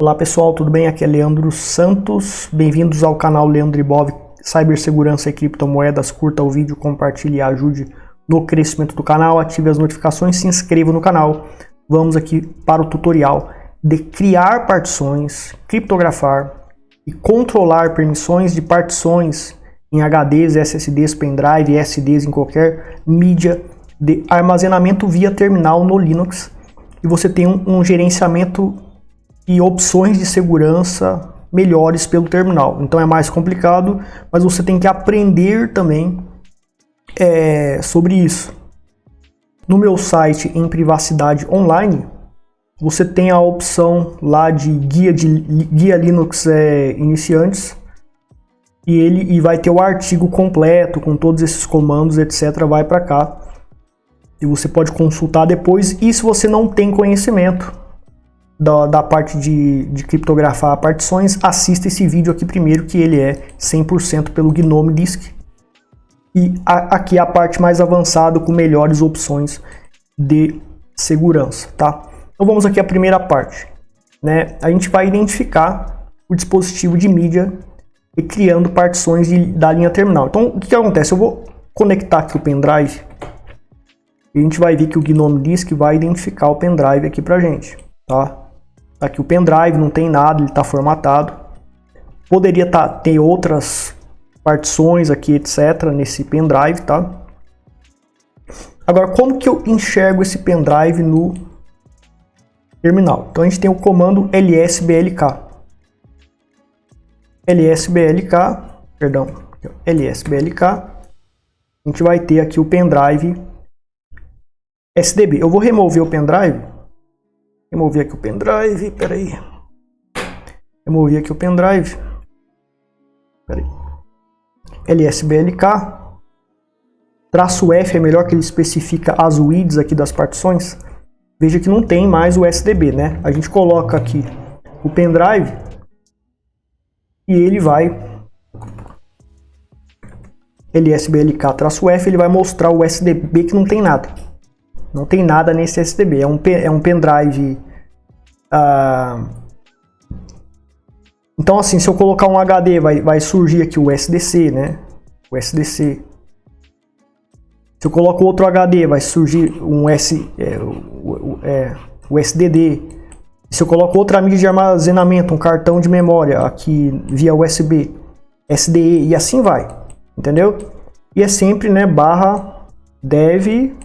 Olá pessoal, tudo bem? Aqui é Leandro Santos, bem-vindos ao canal Leandro Ibov, Cibersegurança e Criptomoedas. Curta o vídeo, compartilhe e ajude no crescimento do canal, ative as notificações, se inscreva no canal. Vamos aqui para o tutorial de criar partições, criptografar e controlar permissões de partições em HDs, SSDs, pendrive, SDs em qualquer mídia de armazenamento via terminal no Linux. E você tem um gerenciamento e opções de segurança melhores pelo terminal. Então é mais complicado, mas você tem que aprender também sobre isso. No meu site em privacidade online, você tem a opção lá de guia Linux iniciantes e vai ter o artigo completo com todos esses comandos, etc. Vai para cá e você pode consultar depois. E se você não tem conhecimento da parte de criptografar partições, assista esse vídeo aqui primeiro, que ele é 100% pelo GNOME Disk. E aqui é a parte mais avançada com melhores opções de segurança, tá? Então vamos aqui à primeira parte, né? A gente vai identificar o dispositivo de mídia e criando partições da linha terminal. Então o que acontece? Eu vou conectar aqui o pendrive e a gente vai ver que o GNOME Disk vai identificar o pendrive aqui pra gente, tá? Aqui o pendrive não tem nada, ele está formatado. Poderia ter outras partições aqui, etc, nesse pendrive, tá? Agora, como que eu enxergo esse pendrive no terminal? Então a gente tem o comando lsblk. lsblk. A gente vai ter aqui o pendrive SDB. Eu vou remover o pendrive. Remover aqui o pendrive, peraí. Remover aqui o pendrive. Peraí. lsblk. Traço F é melhor, que ele especifica as UIDs aqui das partições. Veja que não tem mais o SDB, né? A gente coloca aqui o pendrive e ele vai lsblk-F, ele vai mostrar o SDB que não tem nada. Não tem nada nesse SDB, é um pendrive. Então assim, se eu colocar um HD, vai surgir aqui o SDC, né? O SDC. Se eu coloco outro HD, vai surgir o SDD. Se eu coloco outra mídia de armazenamento, um cartão de memória aqui via USB, SDE, e assim vai, entendeu? E é sempre, né, /dev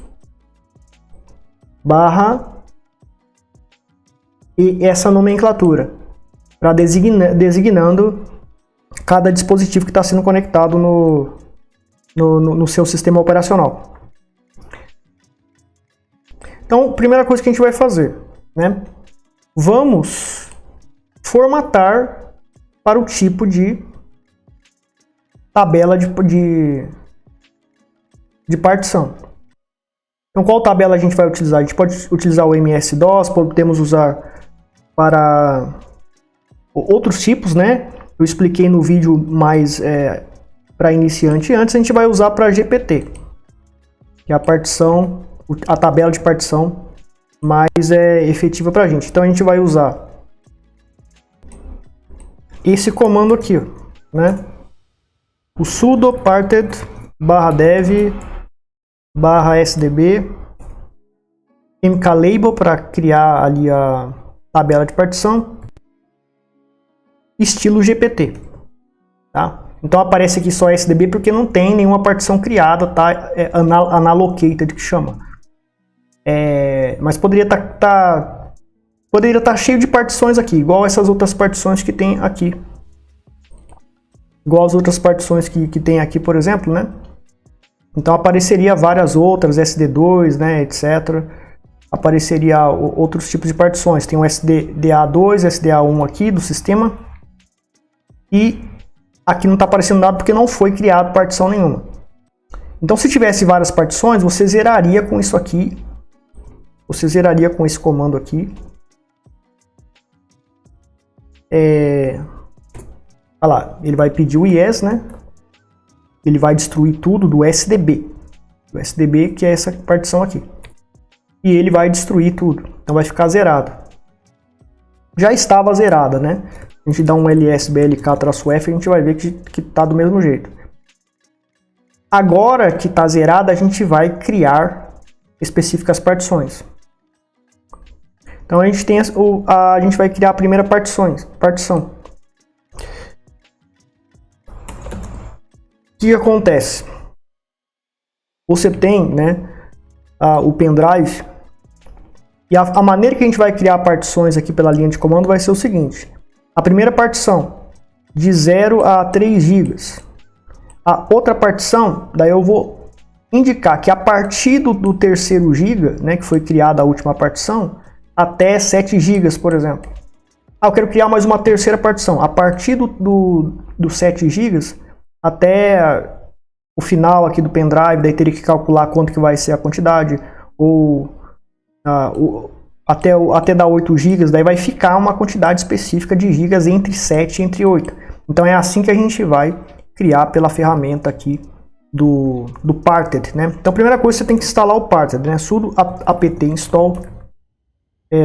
e essa nomenclatura para designando cada dispositivo que está sendo conectado no seu sistema operacional. Então, primeira coisa que a gente vai fazer, né? Vamos formatar para o tipo de tabela de partição. Então, qual tabela a gente vai utilizar? A gente pode utilizar o MS-DOS, podemos usar para outros tipos, né? Eu expliquei no vídeo mais para iniciante antes. A gente vai usar para GPT, que é a tabela de partição mais efetiva para a gente. Então, a gente vai usar esse comando aqui, né? O sudo parted /dev /sdb mklabel para criar ali a tabela de partição, estilo GPT, tá? Então aparece aqui só SDB porque não tem nenhuma partição criada, tá? Unallocated que chama. Mas poderia estar cheio de partições aqui, igual essas outras partições que tem aqui. Igual as outras partições que tem aqui, por exemplo, né? Então apareceria várias outras, SD2, né, etc. Apareceria outros tipos de partições. Tem o SDA2, SDA1 aqui do sistema. E aqui não está aparecendo nada porque não foi criado partição nenhuma. Então se tivesse várias partições, você zeraria com isso aqui. Você zeraria com esse comando aqui. Olha lá, ele vai pedir o yes, né? Ele vai destruir tudo do SDB. O SDB, que é essa partição aqui. E ele vai destruir tudo. Então vai ficar zerado. já estava zerada, né? A gente dá um ls-blk-f, a gente vai ver que tá do mesmo jeito. Agora que está zerada, a gente vai criar específicas partições. Então a gente tem a gente vai criar a primeira partição. O que acontece? Você tem, né, o pendrive, e a maneira que a gente vai criar partições aqui pela linha de comando vai ser o seguinte: a primeira partição de 0 a 3 GB. A outra partição, daí eu vou indicar que a partir do terceiro giga, né, que foi criada a última partição, até 7 GB, por exemplo. Eu quero criar mais uma terceira partição. A partir do 7 GB até o final aqui do pendrive, daí teria que calcular quanto que vai ser a quantidade, ou até dar 8 GB, daí vai ficar uma quantidade específica de gigas entre 7 e entre 8. Então é assim que a gente vai criar pela ferramenta aqui do parted, né? Então a primeira coisa você tem que instalar o parted, né? Sudo apt install,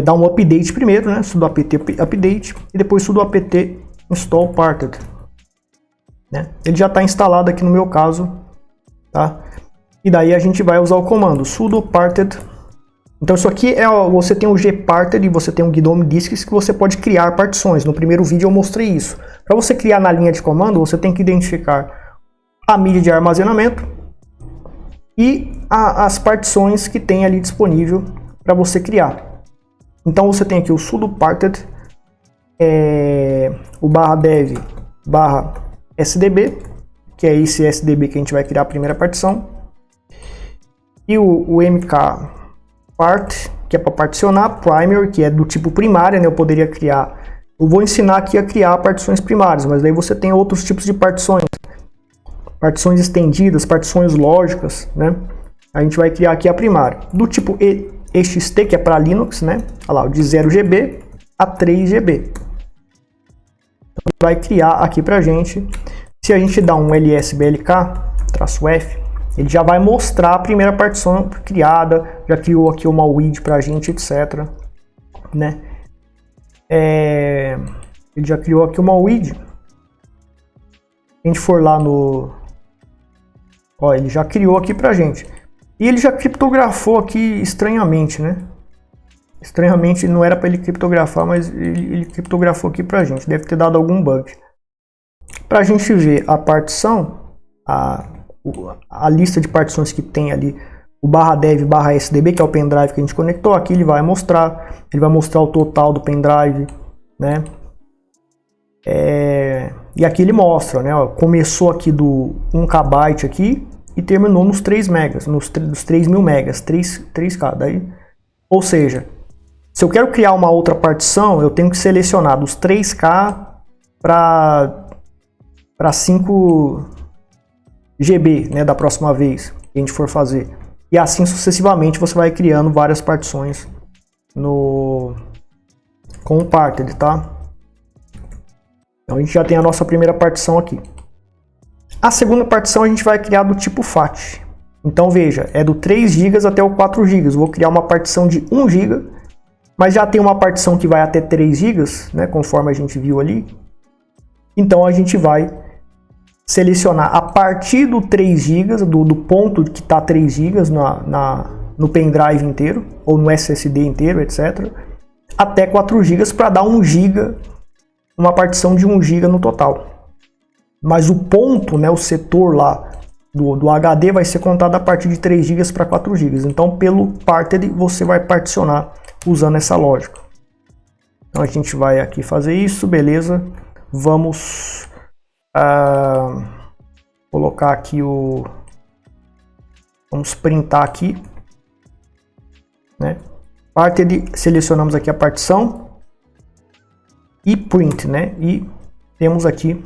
dá um update primeiro, né? Sudo apt update e depois sudo apt install parted, né? Ele já está instalado aqui no meu caso, tá? E daí a gente vai usar o comando sudo parted. Então isso aqui você tem o gparted e você tem o gnome disks que você pode criar partições. No primeiro vídeo eu mostrei isso. Para você criar na linha de comando, você tem que identificar a mídia de armazenamento e as partições que tem ali disponível para você criar. Então você tem aqui o sudo parted, o /dev /sdb, que é esse SDB que a gente vai criar a primeira partição, e o mkpart, que é para particionar, primary, que é do tipo primária, né? Eu poderia criar. Eu vou ensinar aqui a criar partições primárias, mas daí você tem outros tipos de partições. Partições estendidas, partições lógicas, né? A gente vai criar aqui a primária. Do tipo ext, que é para Linux, né? Olha lá, de 0 GB a 3 GB. Então, vai criar aqui pra gente. Se a gente dá um ls-blk-f, ele já vai mostrar a primeira partição criada, já criou aqui uma UID pra gente, etc, né? Ele já criou aqui uma UID. Se a gente for lá no... Ó, ele já criou aqui pra gente. E ele já criptografou aqui estranhamente, né? Estranhamente, não era para ele criptografar, mas ele criptografou aqui pra gente. Deve ter dado algum bug. Pra gente ver a partição, a lista de partições que tem ali, o /dev /sdb, que é o pendrive que a gente conectou, aqui ele vai mostrar o total do pendrive, né? E aqui ele mostra, né? Ó, começou aqui do 1 KB aqui e terminou nos 3 megas, nos 3.000 megas, 3K. Daí, ou seja, se eu quero criar uma outra partição, eu tenho que selecionar dos 3K para 5 GB, né, da próxima vez que a gente for fazer. E assim sucessivamente você vai criando várias partições com o parted, tá? Então a gente já tem a nossa primeira partição aqui. A segunda partição a gente vai criar do tipo FAT. Então veja, é do 3 GB até o 4 GB. Vou criar uma partição de 1 GB, mas já tem uma partição que vai até 3 GB, né, conforme a gente viu ali. Então a gente vai selecionar a partir do 3 GB, do ponto que está 3 GB no pendrive inteiro, ou no SSD inteiro, etc., até 4 GB para dar 1 GB, uma partição de 1 GB no total. Mas o ponto, né, o setor lá do HD vai ser contado a partir de 3 GB para 4 GB. Então, pelo parted, você vai particionar usando essa lógica. Então, a gente vai aqui fazer isso, beleza. Vamos colocar aqui vamos printar aqui, né? Parted, selecionamos aqui a partição e print, né? E temos aqui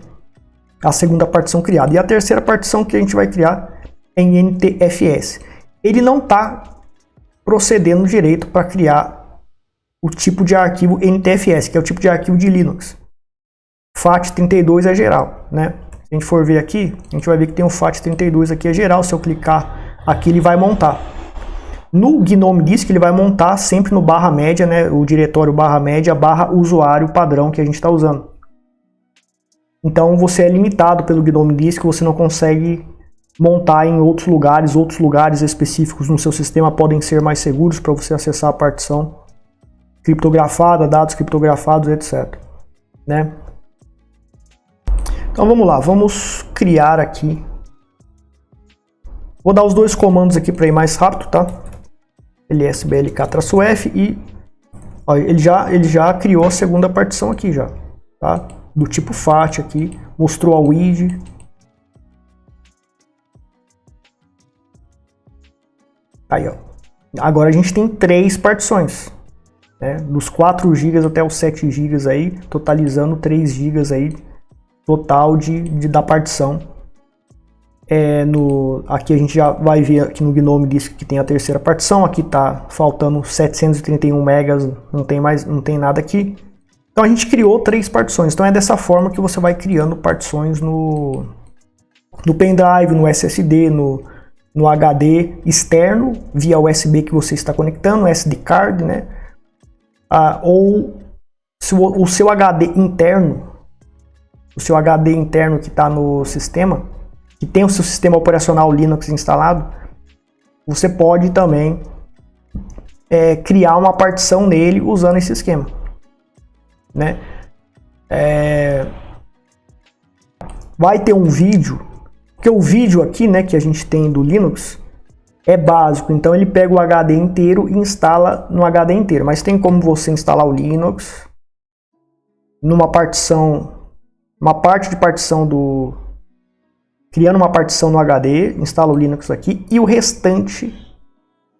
a segunda partição criada. E a terceira partição que a gente vai criar é em NTFS. Ele não está procedendo direito para criar o tipo de arquivo NTFS, que é o tipo de arquivo de Linux. FAT32 é geral, né? Se a gente for ver aqui, a gente vai ver que tem um FAT32 aqui é geral. Se eu clicar aqui, ele vai montar. No GNOME Disk ele vai montar sempre no barra média, né, o diretório barra média barra usuário padrão que a gente está usando. Então você é limitado pelo GNOME Disk, você não consegue montar em outros lugares específicos no seu sistema podem ser mais seguros para você acessar a partição criptografada, dados criptografados, etc. Né? Então vamos lá, vamos criar aqui. Vou dar os dois comandos aqui para ir mais rápido, tá? lsblk-f e ó, ele já criou a segunda partição aqui já, tá? Do tipo FAT aqui, mostrou a WID. Aí, ó. Agora a gente tem 3 partições, né? Dos 4 GB até os 7 GB aí, totalizando 3 GB aí total da partição. Aqui a gente já vai ver aqui no GNOME Disk que tem a terceira partição, aqui tá faltando 731 megas, não tem nada aqui. Então a gente criou 3 partições, então é dessa forma que você vai criando partições no pendrive, no SSD, no HD externo, via USB que você está conectando, SD card, né? Ou se o seu HD interno, que está no sistema, que tem o seu sistema operacional Linux instalado, você pode também criar uma partição nele usando esse esquema, né? Vai ter um vídeo, porque o vídeo aqui, né, que a gente tem do Linux é básico, então ele pega o HD inteiro e instala no HD inteiro, mas tem como você instalar o Linux numa partição, uma parte de partição criando uma partição no HD, instala o Linux aqui e o restante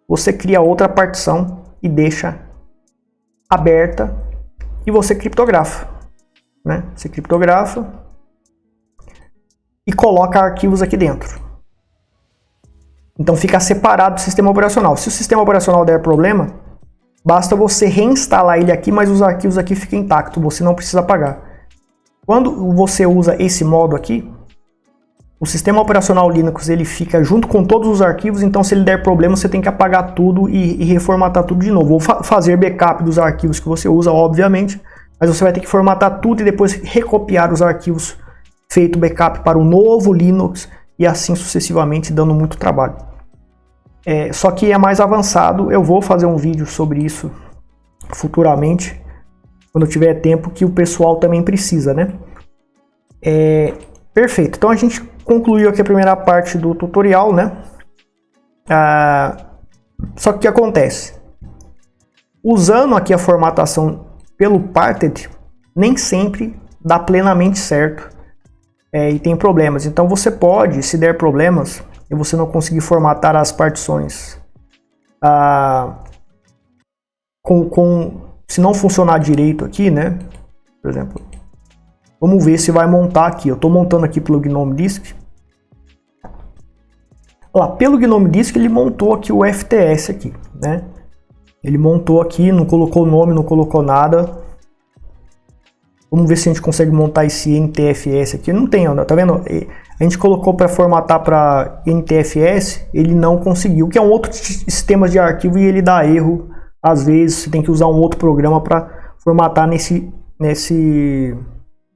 você cria outra partição e deixa aberta e você criptografa, né? Você criptografa e coloca arquivos aqui dentro. Então fica separado do sistema operacional. Se o sistema operacional der problema, basta você reinstalar ele aqui, mas os arquivos aqui ficam intactos, você não precisa apagar. Quando você usa esse modo aqui, o sistema operacional Linux ele fica junto com todos os arquivos, então se ele der problema você tem que apagar tudo e reformatar tudo de novo. Ou fazer backup dos arquivos que você usa, obviamente, mas você vai ter que formatar tudo e depois recopiar os arquivos feito backup para o novo Linux e assim sucessivamente, dando muito trabalho. Só que é mais avançado, eu vou fazer um vídeo sobre isso futuramente, quando eu tiver tempo, que o pessoal também precisa, né? Perfeito, então a gente concluiu aqui a primeira parte do tutorial, né? Só que o que acontece? Usando aqui a formatação pelo Parted, nem sempre dá plenamente certo e tem problemas. Então você pode, se der problemas e você não conseguir formatar as partições se não funcionar direito aqui, né? Por exemplo, vamos ver se vai montar aqui. Eu estou montando aqui pelo GNOME Disk. Lá, pelo GNOME Disk ele montou aqui o FTS aqui, né? Ele montou aqui, não colocou nome, não colocou nada. Vamos ver se a gente consegue montar esse NTFS aqui. Não tem, tá vendo? A gente colocou para formatar para NTFS, ele não conseguiu, que é um outro sistema de arquivo e ele dá erro. Às vezes você tem que usar um outro programa para formatar nesse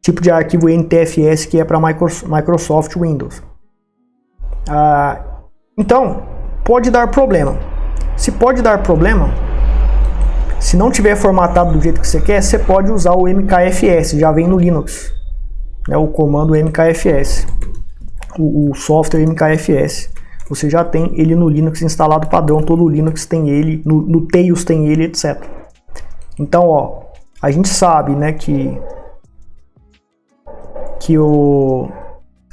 tipo de arquivo NTFS que é para Microsoft Windows. Então, pode dar problema. Se pode dar problema, se não tiver formatado do jeito que você quer, você pode usar o MKFS, já vem no Linux, né, o comando MKFS, o software MKFS. Você já tem ele no Linux instalado padrão, todo o Linux tem ele, no Tails tem ele, etc. Então, ó, a gente sabe, né, que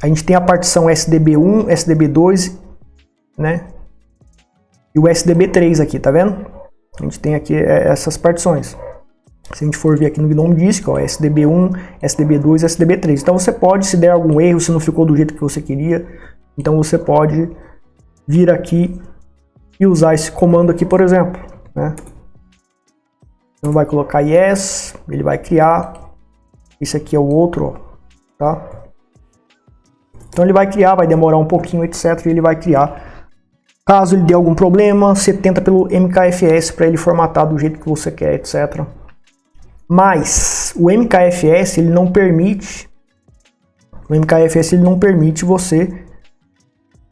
a gente tem a partição SDB1, SDB2, né, e o SDB3 aqui, tá vendo? A gente tem aqui essas partições. Se a gente for ver aqui no GNOME Disk, ó, SDB1, SDB2, SDB3. Então você pode, se der algum erro, se não ficou do jeito que você queria, então você pode vir aqui e usar esse comando aqui, por exemplo, né? Então vai colocar yes, ele vai criar. Esse aqui é o outro, ó, tá? Então ele vai criar, vai demorar um pouquinho, etc. E ele vai criar Caso ele dê algum problema, você tenta pelo MKFS para ele formatar do jeito que você quer, etc. Mas o MKFS ele não permite você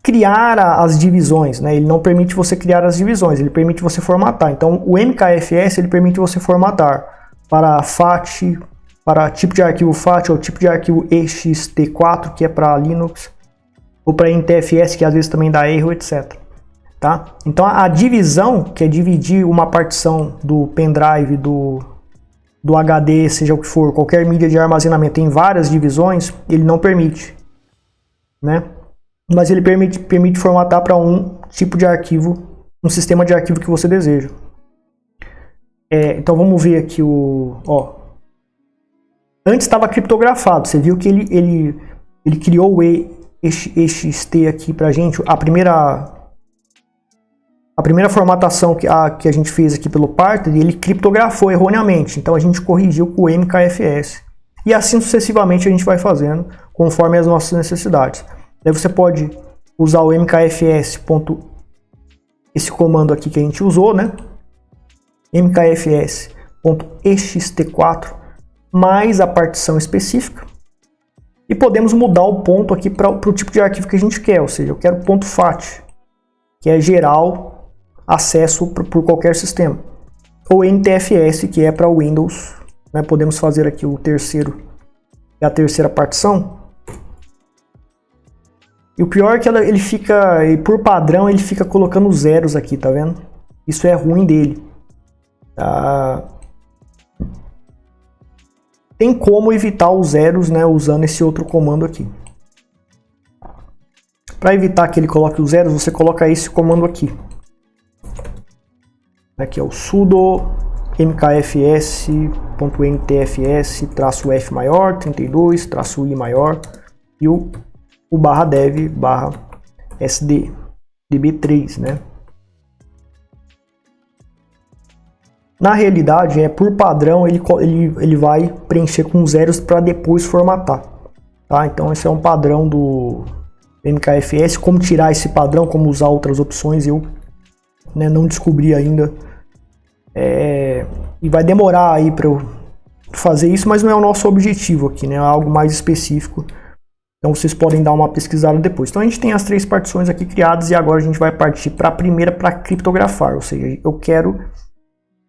criar as divisões, né? Ele não permite você criar as divisões, ele permite você formatar. Então o MKFS ele permite você formatar para FAT, para tipo de arquivo FAT ou tipo de arquivo ext4, que é para Linux, ou para NTFS, que às vezes também dá erro, etc. Tá? Então a divisão, que é dividir uma partição do pendrive, do HD, seja o que for, qualquer mídia de armazenamento em várias divisões, ele não permite, né? Mas ele permite formatar para um tipo de arquivo, um sistema de arquivo que você deseja. Então vamos ver aqui antes estava criptografado, você viu que ele criou o ext aqui pra gente, a primeira formatação que a gente fez aqui pelo parter, ele criptografou erroneamente, então a gente corrigiu com o MKFS. E assim sucessivamente a gente vai fazendo, conforme as nossas necessidades. Daí você pode usar o MKFS. Esse comando aqui que a gente usou, né? MKFS.ext4 mais a partição específica. E podemos mudar o ponto aqui para o tipo de arquivo que a gente quer, ou seja, eu quero ponto FAT, que é geral acesso por qualquer sistema. Ou NTFS, que é para Windows, né? Podemos fazer aqui a terceira partição. E o pior é que ele fica, por padrão, ele fica colocando zeros aqui, tá vendo? Isso é ruim dele. Tá? Tem como evitar os zeros, né, usando esse outro comando aqui. Para evitar que ele coloque os zeros, você coloca esse comando aqui. Aqui é o sudo mkfs.ntfs-f maior 32-i maior e o /dev /sdb3, né? Na realidade, por padrão, ele vai preencher com zeros para depois formatar. Tá? Então esse é um padrão do MKFS. Como tirar esse padrão, como usar outras opções, eu não descobri ainda. E vai demorar aí para eu fazer isso, mas não é o nosso objetivo aqui, né? É algo mais específico. Então vocês podem dar uma pesquisada depois. Então a gente tem as 3 partições aqui criadas e agora a gente vai partir para a primeira, para criptografar. Ou seja, eu quero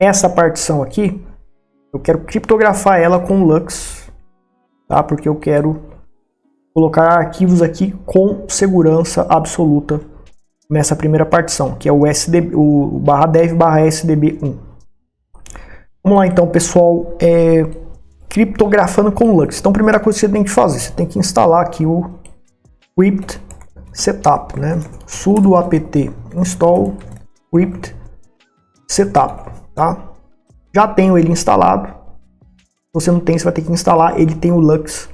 essa partição aqui, eu quero criptografar ela com Lux, tá? Porque eu quero colocar arquivos aqui com segurança absoluta nessa primeira partição, que é o /dev /sdb1. Vamos lá então, pessoal, criptografando com Lux. Então a primeira coisa que você tem que fazer, você tem que instalar aqui o crypt setup, né? Sudo apt install crypt setup. Tá? Já tenho ele instalado. Se você não tem, você vai ter que instalar. Ele tem o Lux,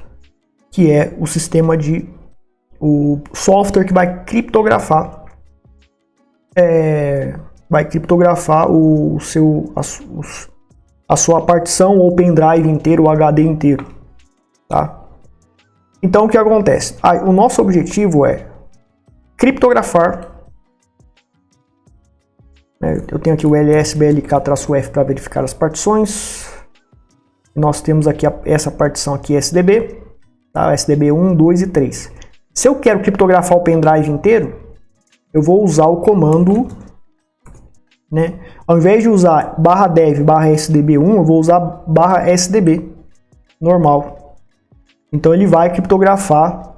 que é o sistema o software que vai criptografar a sua partição ou pendrive inteiro, o HD inteiro, tá? Então o que acontece? O nosso objetivo é criptografar. Eu tenho aqui o ls-blk-f para verificar as partições. Nós temos aqui essa partição aqui SDB, tá? SDB 1, 2 e 3. Se eu quero criptografar o pendrive inteiro, eu vou usar o comando, né? Ao invés de usar /dev /sdb1, eu vou usar /sdb normal. Então ele vai criptografar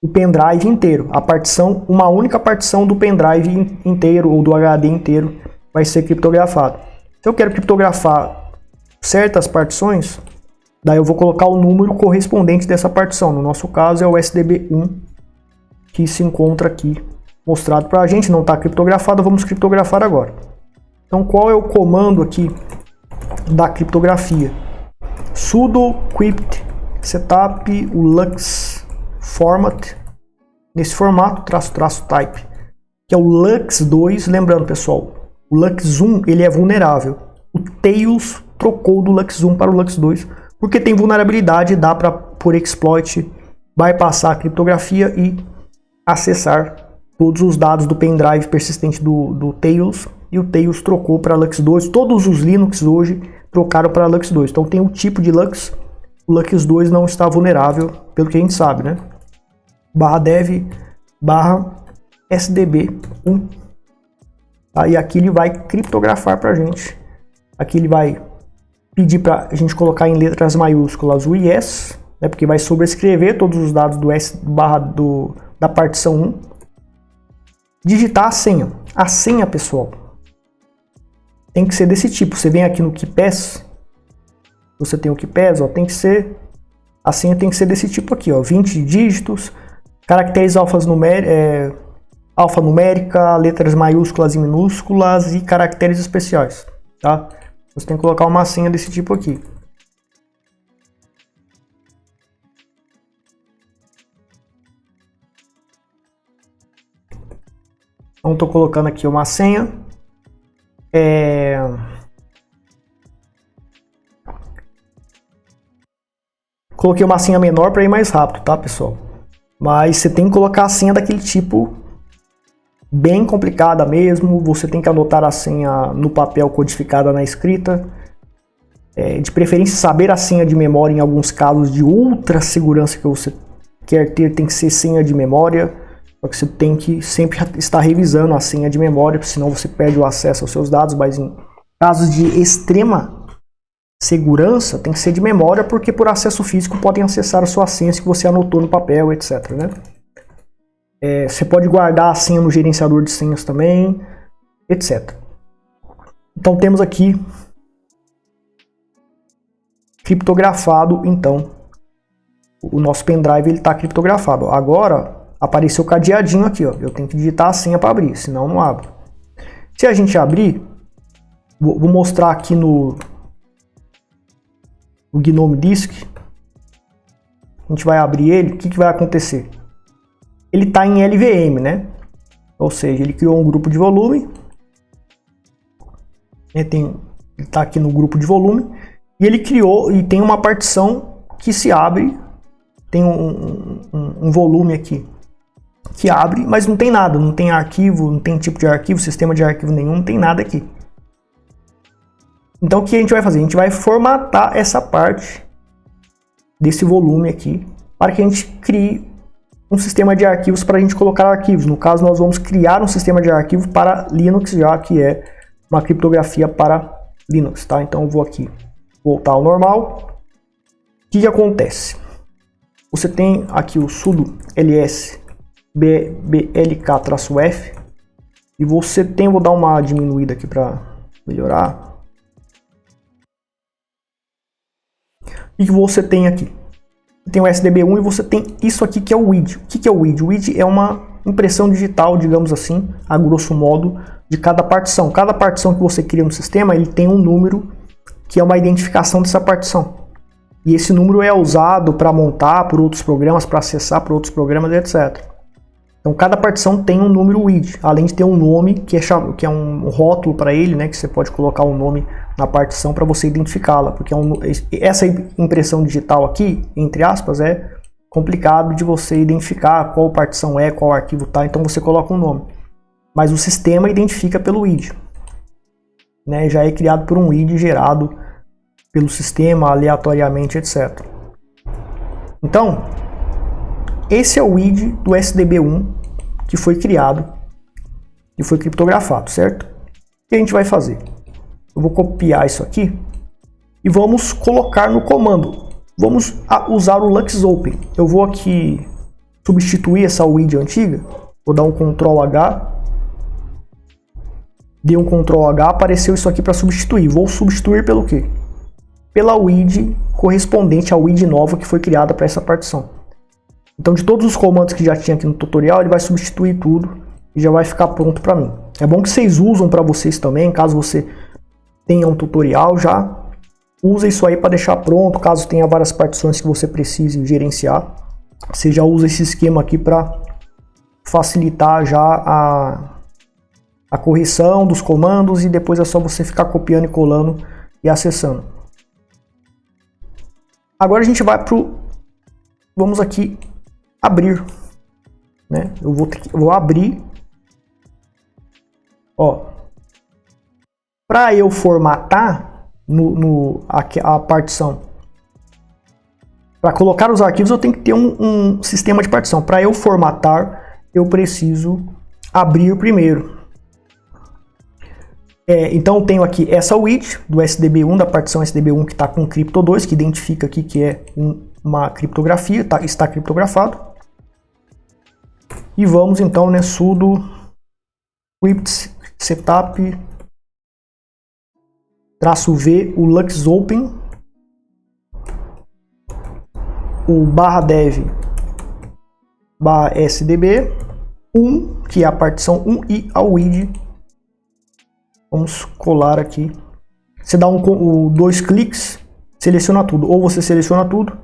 o pendrive inteiro, a partição, uma única partição do pendrive inteiro ou do HD inteiro vai ser criptografado. Se eu quero criptografar certas partições, daí eu vou colocar o número correspondente dessa partição. No nosso caso é o SDB1, que se encontra aqui mostrado para a gente. Não está criptografado, vamos criptografar agora. Então qual é o comando aqui da criptografia? Sudo crypt setup o Lux format, nesse formato, --type, que é o Lux2. Lembrando, pessoal, o Lux1 ele é vulnerável. O Tails trocou do Lux1 para o Lux2 porque tem vulnerabilidade, dá para, por exploit, bypassar a criptografia e acessar todos os dados do pendrive persistente do Tails, e o Tails trocou para Lux 2. Todos os Linux hoje trocaram para Lux 2. Então tem o tipo de Lux, o Lux 2 não está vulnerável, pelo que a gente sabe, né? /dev /sdb1. Aí aqui ele vai criptografar para a gente. Aqui ele vai pedir para a gente colocar em letras maiúsculas o yes, né, porque vai sobrescrever todos os dados da partição 1. Digitar a senha. A senha, pessoal, tem que ser desse tipo. Você vem aqui no KeePass, você tem o KeePass, ó, tem que ser, a senha tem que ser desse tipo aqui, ó, 20 dígitos, caracteres alfanumérica, letras maiúsculas e minúsculas e caracteres especiais, tá? Você tem que colocar uma senha desse tipo aqui. Então estou colocando aqui uma senha. Coloquei uma senha menor para ir mais rápido, tá, pessoal? Mas você tem que colocar a senha daquele tipo bem complicada mesmo. Você tem que anotar a senha no papel codificada na escrita. De preferência saber a senha de memória em alguns casos de ultra segurança que você quer ter, tem que ser senha de memória. Só que você tem que sempre estar revisando a senha de memória, senão você perde o acesso aos seus dados. Mas em casos de extrema segurança, tem que ser de memória, porque por acesso físico podem acessar as suas senhas que você anotou no papel, etc, né? Você pode guardar a senha no gerenciador de senhas também, etc. Então temos aqui criptografado, então o nosso pendrive ele está criptografado. Agora apareceu o cadeadinho aqui, ó. Eu tenho que digitar a senha para abrir, senão não abre. Se a gente abrir, vou mostrar aqui no Gnome Disk. A gente vai abrir ele, o que vai acontecer? Ele está em LVM, né? Ou seja, ele criou um grupo de volume. Ele está aqui no grupo de volume. E ele criou, e tem uma partição que se abre. Tem um volume aqui que abre, mas não tem nada, não tem arquivo, não tem tipo de arquivo, sistema de arquivo nenhum, não tem nada aqui. Então o que a gente vai fazer? A gente vai formatar essa parte desse volume aqui para que a gente crie um sistema de arquivos para a gente colocar arquivos. No caso, nós vamos criar um sistema de arquivo para Linux, já que é uma criptografia para Linux, tá? Então eu vou aqui voltar ao normal. O que acontece? Você tem aqui o sudo ls blk-f e você tem, vou dar uma diminuída aqui para melhorar. E você tem aqui, tem o SDB1 e você tem isso aqui que é o WID. O que é o WID? O WID é uma impressão digital, digamos assim, a grosso modo, de cada partição. Cada partição que você cria no sistema, ele tem um número que é uma identificação dessa partição. E esse número é usado para montar por outros programas, para acessar por outros programas, etc. Então cada partição tem um número WID, além de ter um nome que é um rótulo para ele, né, que você pode colocar um nome na partição para você identificá-la, porque essa impressão digital aqui, entre aspas, é complicado de você identificar qual partição é, qual arquivo tá, então você coloca um nome. Mas o sistema identifica pelo WID, né, já é criado por um WID gerado pelo sistema aleatoriamente, etc. Então, esse é o WID do SDB1 que foi criado e foi criptografado, certo? O que a gente vai fazer? Eu vou copiar isso aqui e vamos colocar no comando. Vamos usar o LuxOpen. Eu vou aqui substituir essa WID antiga. Vou dar um Ctrl H. Dei um Ctrl H, apareceu isso aqui para substituir. Vou substituir pelo quê? Pela WID correspondente à WID nova que foi criada para essa partição. Então, de todos os comandos que já tinha aqui no tutorial, ele vai substituir tudo e já vai ficar pronto para mim. É bom que vocês usam para vocês também, caso você tenha um tutorial, já usa isso aí para deixar pronto, caso tenha várias partições que você precise gerenciar. Você já usa esse esquema aqui para facilitar já a correção dos comandos e depois é só você ficar copiando e colando e acessando. Agora a gente vai vamos aqui abrir né? Eu vou abrir, ó, para eu formatar a partição, para colocar os arquivos eu tenho que ter um sistema de partição. Para eu formatar, eu preciso abrir primeiro. Então eu tenho aqui essa widget do SDB1, da partição SDB1 que está com Crypto2, que identifica aqui que é uma criptografia, está criptografado. E vamos então, né, sudo crypt setup -v o luxopen, o /dev /sdb 1, que é a partição 1, e a widget. Vamos colar aqui. Você dá dois cliques, seleciona tudo. Ou você seleciona tudo,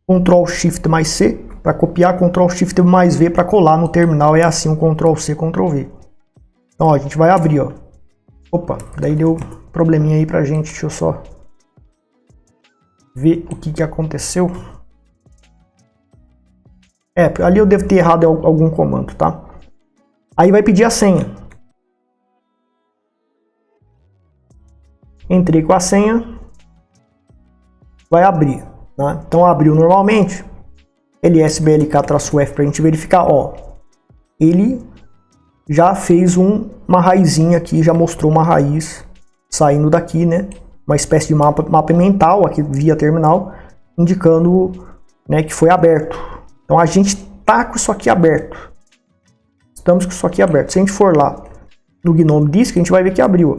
Ctrl Shift mais C para copiar, Ctrl Shift mais V para colar no terminal. É assim, um Ctrl C, Ctrl V. Então ó, a gente vai abrir, ó. Opa, daí deu probleminha aí pra gente. Deixa eu só ver o que aconteceu. Ali eu devo ter errado algum comando, tá? Aí vai pedir a senha. Entrei com a senha, vai abrir, né? Então abriu normalmente, lsblk-f para a gente verificar, ó, ele já fez uma raizinha aqui, já mostrou uma raiz saindo daqui, né? Uma espécie de mapa mental aqui via terminal, indicando, né, que foi aberto. Então a gente tá com isso aqui aberto, estamos com isso aqui aberto. Se a gente for lá no GNOME Disk, a gente vai ver que abriu, ó.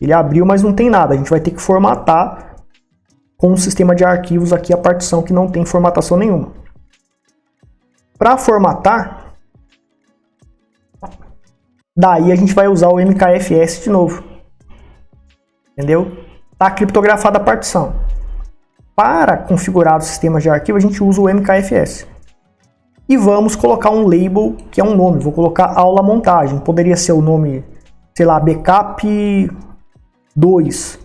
Ele abriu, mas não tem nada. A gente vai ter que formatar com o sistema de arquivos aqui a partição que não tem formatação nenhuma. Para formatar, daí a gente vai usar o MKFS de novo. Entendeu? Está criptografada a partição. Para configurar o sistema de arquivo, a gente usa o MKFS. E vamos colocar um label, que é um nome. Vou colocar aula montagem. Poderia ser o nome, sei lá, backup 2,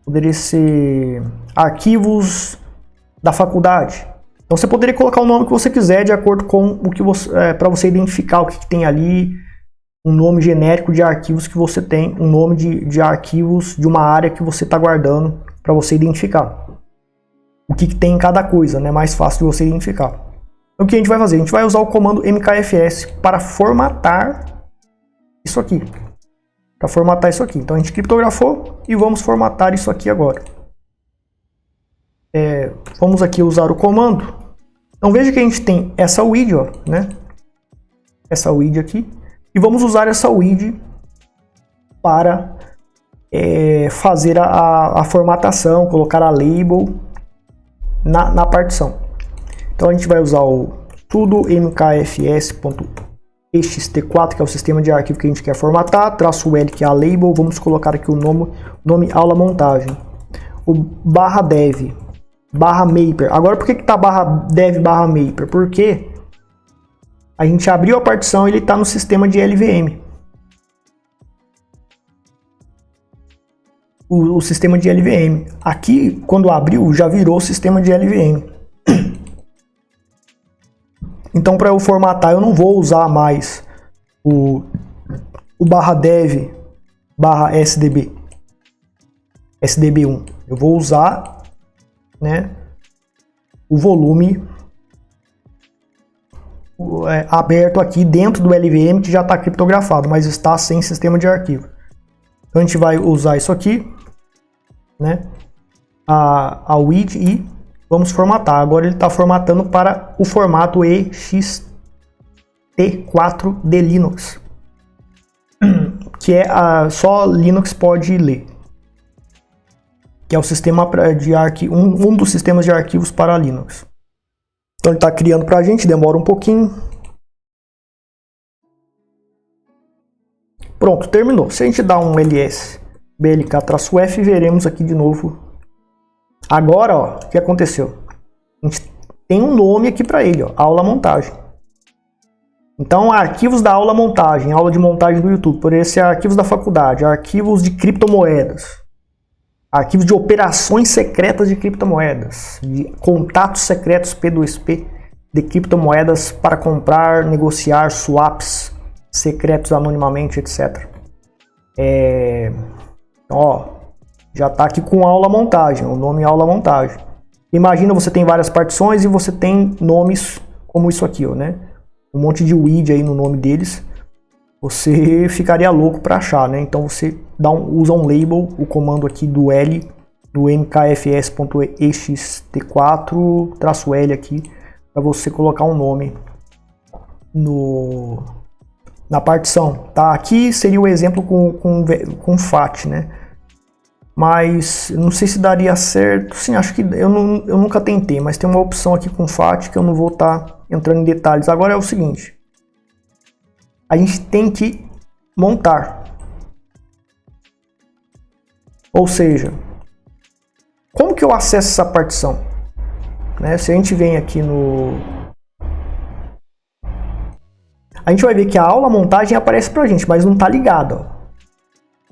poderia ser arquivos da faculdade. Então você poderia colocar o nome que você quiser de acordo com o que você, para você identificar o que tem ali, um nome genérico de arquivos que você tem, um nome de arquivos de uma área que você está guardando para você identificar o que tem em cada coisa, né? Mais fácil de você identificar. Então, o que a gente vai fazer? A gente vai usar o comando mkfs para formatar isso aqui. Para formatar isso aqui. Então a gente criptografou e vamos formatar isso aqui agora. Vamos aqui usar o comando. Então veja que a gente tem essa widget, ó, né? Essa widget aqui. E vamos usar essa widget para fazer a formatação, colocar a label na partição. Então a gente vai usar o sudo mkfs.ext4, que é o sistema de arquivo que a gente quer formatar, -l, que é a label. Vamos colocar aqui o nome aula montagem, o /dev /mapper. Agora por que está /dev /mapper? Porque a gente abriu a partição e ele está no sistema de LVM. O sistema de LVM. Aqui, quando abriu, já virou o sistema de LVM. Então, para eu formatar, eu não vou usar mais o /dev /sdb1. Eu vou usar, né, o volume aberto aqui dentro do LVM, que já está criptografado, mas está sem sistema de arquivo. Então, a gente vai usar isso aqui, né, a widget, e vamos formatar. Agora ele está formatando para o formato ext4 de Linux, que só Linux pode ler, que é o sistema de arquivo, um dos sistemas de arquivos para Linux. Então ele está criando para a gente, demora um pouquinho. Pronto, terminou. Se a gente dá um ls blk-f, veremos aqui de novo. Agora, ó, o que aconteceu? A gente tem um nome aqui para ele, ó, aula montagem. Então, arquivos da aula montagem, aula de montagem do YouTube, poderia ser arquivos da faculdade, arquivos de criptomoedas, arquivos de operações secretas de criptomoedas, de contatos secretos P2P. de criptomoedas para comprar, negociar swaps secretos anonimamente, etc. Ó, já está aqui com aula montagem, o nome aula montagem. Imagina, você tem várias partições e você tem nomes como isso aqui, ó, né? Um monte de weed aí no nome deles. Você ficaria louco para achar, né? Então você usa um label, o comando aqui do L, do mkfs.ext4-L aqui, para você colocar um nome na partição, tá? Aqui seria o exemplo com FAT, né? Mas não sei se daria certo. Sim, acho que eu nunca tentei, mas tem uma opção aqui com FAT que eu não vou estar entrando em detalhes. Agora é o seguinte: a gente tem que montar. Ou seja, como que eu acesso essa partição? Né? Se a gente vem aqui a gente vai ver que a aula montagem aparece pra gente, mas não tá ligada, ó.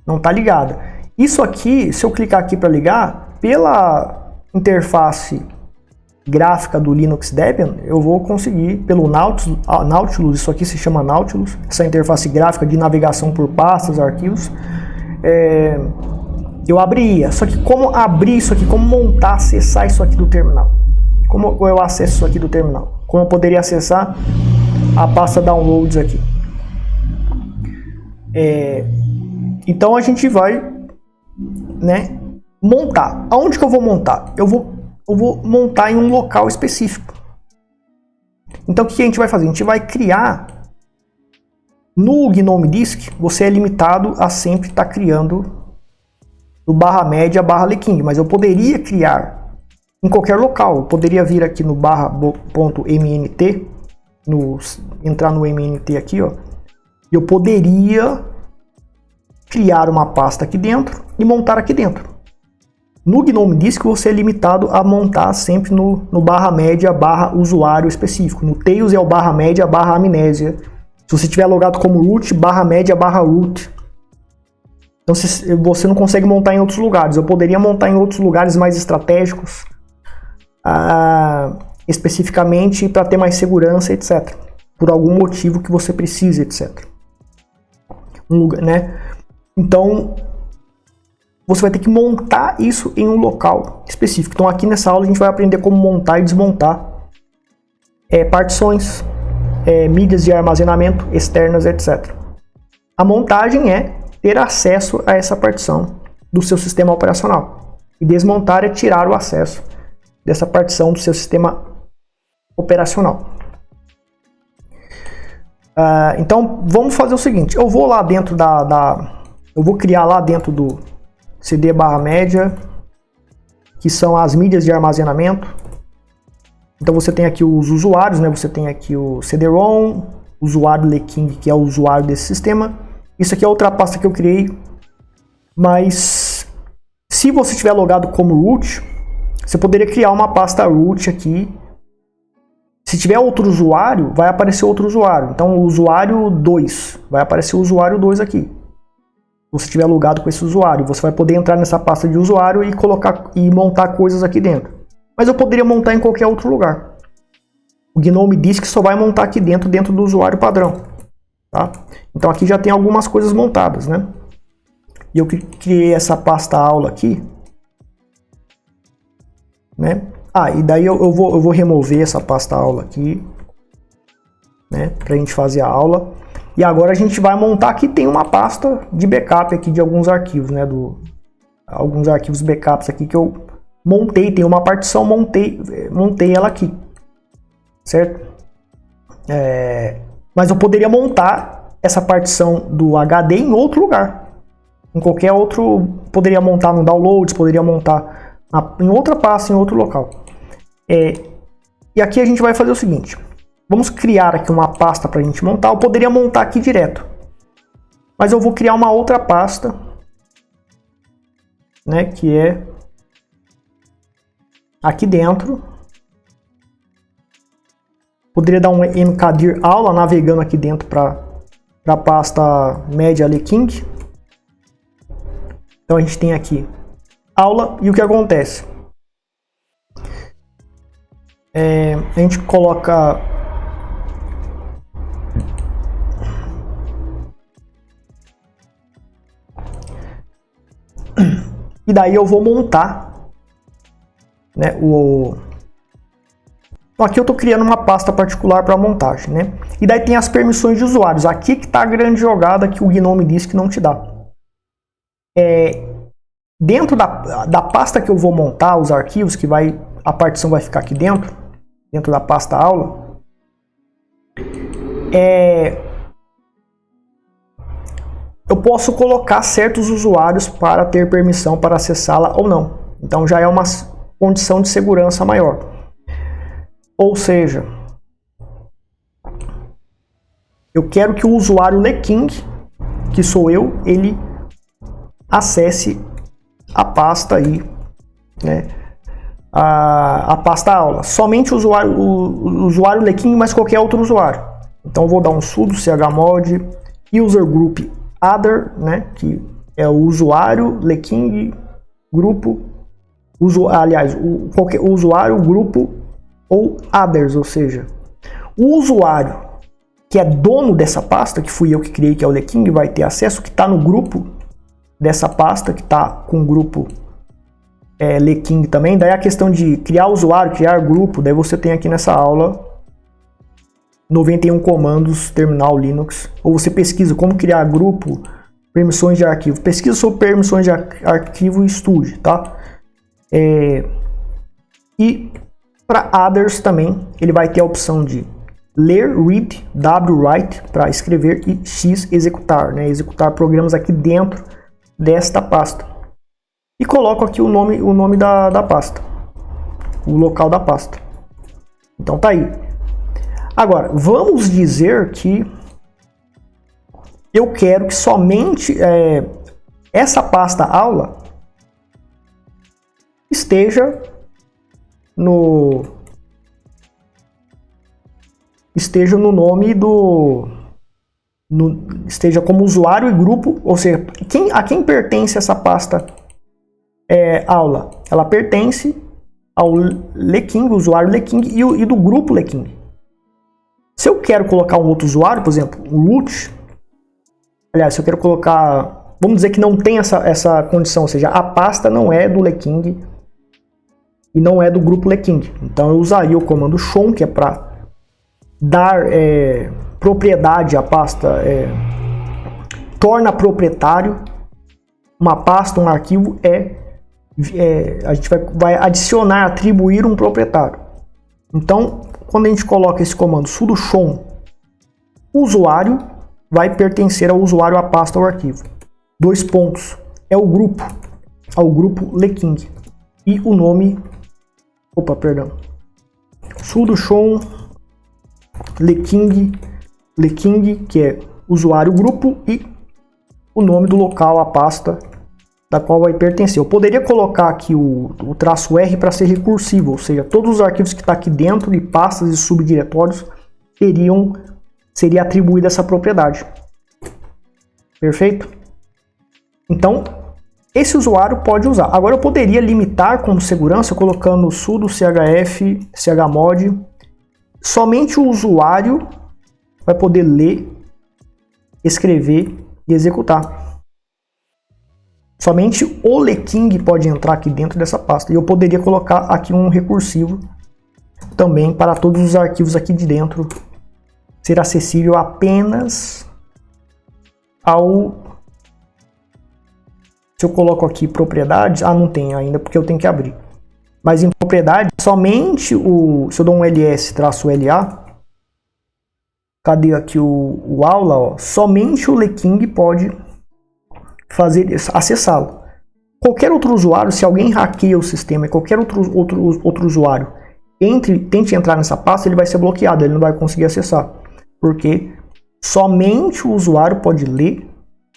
Não tá ligada. Isso aqui, se eu clicar aqui para ligar, pela interface gráfica do Linux Debian, eu vou conseguir, pelo Nautilus, isso aqui se chama Nautilus, essa interface gráfica de navegação por pastas, arquivos, eu abriria. Só que como abrir isso aqui, como montar, acessar isso aqui do terminal? Como eu acesso isso aqui do terminal? Como eu poderia acessar a pasta downloads aqui? Então a gente vai, né, montar. Aonde que eu vou montar? Eu vou montar em um local específico. Então o que a gente vai fazer? A gente vai criar no GNOME Disk. Você é limitado a sempre estar criando do /media /leking, mas eu poderia criar em qualquer local. Eu poderia vir aqui no /.mnt, entrar no mnt aqui, ó, e eu poderia criar uma pasta aqui dentro e montar aqui dentro. No GNOME Disk você é limitado a montar sempre no /media /usuário específico. No Tails é o /media /amnésia. Se você tiver logado como root, /media /root. Então você não consegue montar em outros lugares. Eu poderia montar em outros lugares mais estratégicos, especificamente para ter mais segurança, etc. Por algum motivo que você precise, etc. Né? Então, você vai ter que montar isso em um local específico. Então, aqui nessa aula a gente vai aprender como montar e desmontar partições, mídias de armazenamento externas, etc. A montagem é ter acesso a essa partição do seu sistema operacional. E desmontar é tirar o acesso dessa partição do seu sistema operacional. Então, vamos fazer o seguinte. Eu vou lá dentro eu vou criar lá dentro do cd /media, que são as mídias de armazenamento. Então você tem aqui os usuários, né? Você tem aqui o cd-rom, usuário leking, que é o usuário desse sistema. Isso aqui é outra pasta que eu criei, mas se você tiver logado como root, você poderia criar uma pasta root aqui. Se tiver outro usuário, vai aparecer outro usuário. Então o usuário 2, vai aparecer o usuário 2 aqui. Se você estiver logado com esse usuário, você vai poder entrar nessa pasta de usuário e colocar e montar coisas aqui dentro. Mas eu poderia montar em qualquer outro lugar. O GNOME Disk só vai montar aqui dentro do usuário padrão. Tá? Então aqui já tem algumas coisas montadas, né? E eu criei essa pasta aula aqui, né? E daí eu vou remover essa pasta aula aqui, né? Pra gente fazer a aula. E agora a gente vai montar aqui, tem uma pasta de backup aqui de alguns arquivos, né? Alguns arquivos backups aqui que eu montei, tem uma partição, montei ela aqui, certo? Mas eu poderia montar essa partição do HD em outro lugar. Em qualquer outro, poderia montar no Downloads, poderia montar em outra pasta, em outro local. E aqui a gente vai fazer o seguinte. Vamos criar aqui uma pasta para a gente montar. Eu poderia montar aqui direto. Mas eu vou criar uma outra pasta, né, que é aqui dentro. Poderia dar um mkdir aula navegando aqui dentro para a pasta media leking. Então a gente tem aqui aula e o que acontece? A gente coloca e daí eu vou montar, né, Então aqui eu estou criando uma pasta particular para montagem, né? E daí tem as permissões de usuários. Aqui que está a grande jogada que o Gnome disse que não te dá. Dentro da pasta que eu vou montar os arquivos, a partição vai ficar aqui dentro da pasta aula, eu posso colocar certos usuários para ter permissão para acessá-la ou não. Então já é uma condição de segurança maior. Ou seja, eu quero que o usuário Leking, que sou eu, ele acesse a pasta aí, né? A pasta aula. Somente o usuário Leking, mas qualquer outro usuário. Então eu vou dar um sudo chmod user group other, né? Que é o usuário Leking grupo, qualquer usuário grupo ou others, ou seja, o usuário que é dono dessa pasta, que fui eu que criei, que é o Leking, vai ter acesso, que está no grupo dessa pasta, que está com o grupo Leking também. Daí a questão de criar usuário, criar grupo, daí você tem aqui nessa aula 91 comandos terminal Linux, ou você pesquisa como criar grupo, permissões de arquivo, pesquisa sobre permissões de arquivo e estude, tá? E para others também, ele vai ter a opção de ler, read, w, write, para escrever, e x, executar, né? Executar programas aqui dentro desta pasta. E coloco aqui o nome da pasta, o local da pasta. Então tá aí. Agora, vamos dizer que eu quero que somente essa pasta aula esteja no nome esteja como usuário e grupo, ou seja, a quem pertence essa pasta aula? Ela pertence ao Leking, o usuário Leking e do grupo Leking. Se eu quero colocar um outro usuário, por exemplo, o root, aliás, se eu quero colocar, vamos dizer que não tem essa condição, ou seja, a pasta não é do Leking e não é do grupo Leking. Então eu usaria o comando chown, que é para dar propriedade à pasta, torna proprietário uma pasta, um arquivo, a gente vai adicionar, atribuir um proprietário. Então, quando a gente coloca esse comando sudo chown usuário, vai pertencer ao usuário a pasta ou arquivo. 2 pontos. É o grupo, ao grupo Leking. E o nome, sudo chown Leking, que é usuário grupo, e o nome do local, a pasta da qual vai pertencer. Eu poderia colocar aqui o traço R para ser recursivo, ou seja, todos os arquivos que estão aqui dentro de pastas e subdiretórios seria atribuída essa propriedade. Perfeito? Então, esse usuário pode usar. Agora eu poderia limitar como segurança colocando sudo chmod. Somente o usuário vai poder ler, escrever e executar. Somente o Leking pode entrar aqui dentro dessa pasta. E eu poderia colocar aqui um recursivo também para todos os arquivos aqui de dentro ser acessível apenas ao... Se eu coloco aqui propriedades, não tem ainda porque eu tenho que abrir. Mas em propriedade, somente se eu dou um ls-la, cadê aqui o aula, ó, somente o Leking pode acessá-lo. Qualquer outro usuário, se alguém hackeia o sistema e qualquer outro usuário tente entrar nessa pasta, ele vai ser bloqueado, ele não vai conseguir acessar. Porque somente o usuário pode ler,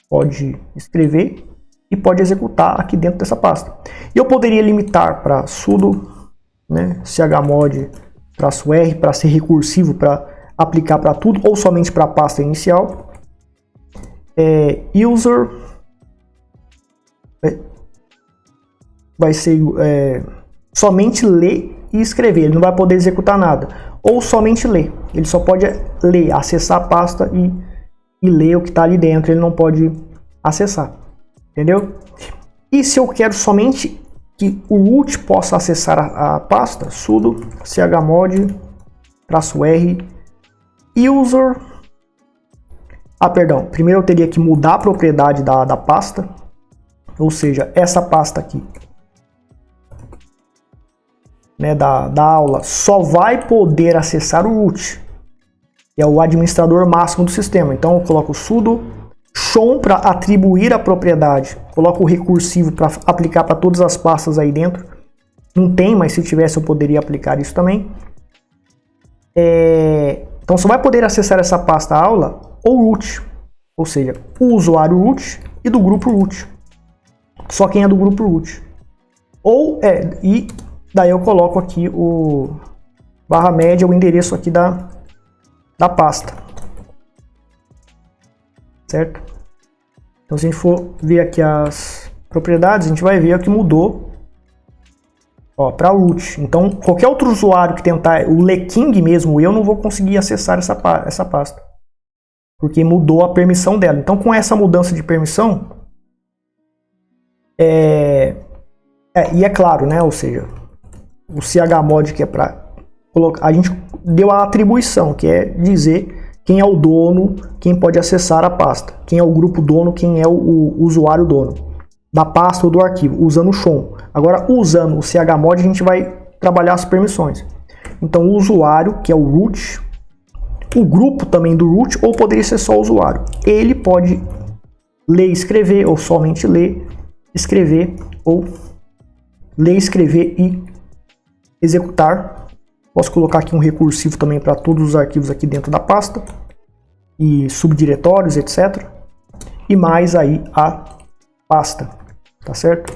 pode escrever e pode executar aqui dentro dessa pasta. E eu poderia limitar para sudo, né, chmod-r para ser recursivo, para aplicar para tudo ou somente para a pasta inicial. User vai ser somente ler e escrever, ele não vai poder executar nada. Ou somente ler, ele só pode ler, acessar a pasta e ler o que está ali dentro, ele não pode acessar, entendeu? E se eu quero somente que o root possa acessar a pasta, sudo chmod -r user. Perdão, primeiro eu teria que mudar a propriedade da pasta, ou seja, essa pasta aqui, né, da aula, só vai poder acessar o root, que é o administrador máximo do sistema. Então eu coloco sudo chown para atribuir a propriedade, coloco o recursivo para aplicar para todas as pastas aí dentro. Não tem, mas se tivesse eu poderia aplicar isso também. Então só vai poder acessar essa pasta aula ou root, ou seja, o usuário root e do grupo root. Só quem é do grupo root. E daí eu coloco aqui o barra média, o endereço aqui da pasta. Certo? Então se a gente for ver aqui as propriedades, a gente vai ver que mudou para root. Então qualquer outro usuário que tentar, o leking mesmo, eu não vou conseguir acessar essa pasta, porque mudou a permissão dela. Então com essa mudança de permissão, e é claro, né, ou seja, o chmod que é para colocar, a gente deu a atribuição, que é dizer quem é o dono, quem pode acessar a pasta, quem é o grupo dono, quem é o usuário dono da pasta ou do arquivo, usando o chown. Agora, usando o chmod, a gente vai trabalhar as permissões. Então, o usuário, que é o root, o grupo também do root, ou poderia ser só o usuário. Ele pode ler e escrever, ou somente ler, escrever, ou ler, escrever e executar. Posso colocar aqui um recursivo também para todos os arquivos aqui dentro da pasta, e subdiretórios, etc. E mais aí a pasta, tá certo?